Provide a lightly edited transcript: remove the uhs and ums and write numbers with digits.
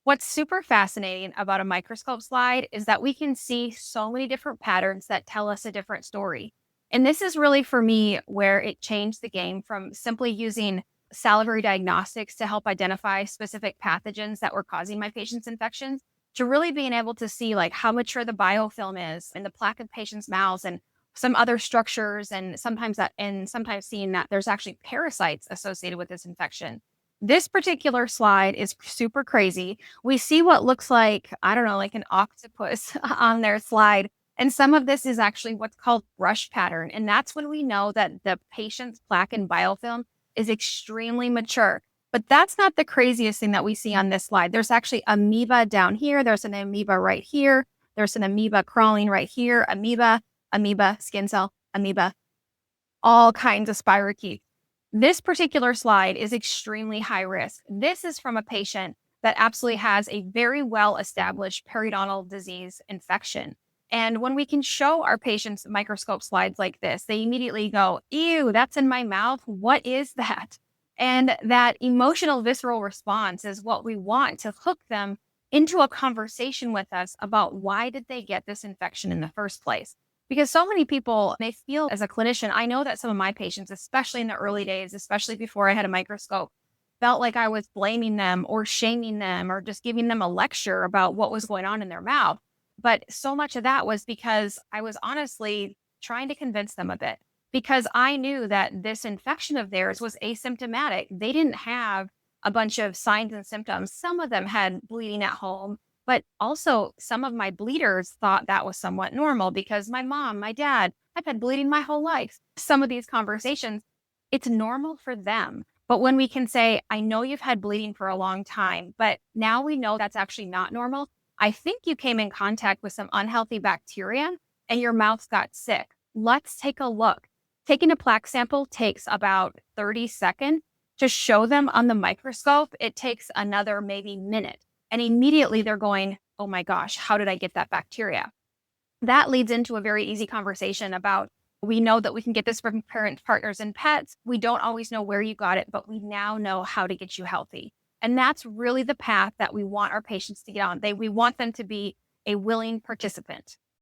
What's super fascinating about a microscope slide is that we can see so many different patterns that tell us a different story. And this is really for me where it changed the game from simply using salivary diagnostics to help identify specific pathogens that were causing my patient's infections to really being able to see like how mature the biofilm is in the plaque of patients' mouths and some other structures and sometimes seeing that there's actually parasites associated with this infection. This particular slide is super crazy. We see what looks like, I don't know, like an octopus on their slide. And some of this is actually what's called brush pattern. And that's when we know that the patient's plaque and biofilm is extremely mature. But that's not the craziest thing that we see on this slide. There's actually amoeba down here. There's an amoeba right here. There's an amoeba crawling right here. Amoeba, skin cell, amoeba, all kinds of spirochetes. This particular slide is extremely high risk. This is from a patient that absolutely has a very well established periodontal disease infection. And when we can show our patients microscope slides like this, they immediately go, ew, that's in my mouth. What is that? And that emotional visceral response is what we want to hook them into a conversation with us about why did they get this infection in the first place. Because so many people, they feel as a clinician, I know that some of my patients, especially in the early days, especially before I had a microscope, felt like I was blaming them or shaming them or just giving them a lecture about what was going on in their mouth. But so much of that was because I was honestly trying to convince them of it because I knew that this infection of theirs was asymptomatic. They didn't have a bunch of signs and symptoms. Some of them had bleeding at home, but also, some of my bleeders thought that was somewhat normal because my mom, my dad, I've had bleeding my whole life. Some of these conversations, it's normal for them. But when we can say, I know you've had bleeding for a long time, but now we know that's actually not normal. I think you came in contact with some unhealthy bacteria and your mouth got sick. Let's take a look. Taking a plaque sample takes about 30 seconds. To show them on the microscope, it takes another maybe minute. And immediately they're going, oh my gosh, how did I get that bacteria? That leads into a very easy conversation about we know that we can get this from parent partners and pets. We don't always know where you got it, but we now know how to get you healthy. And that's really the path that we want our patients to get on. We want them to be a willing participant.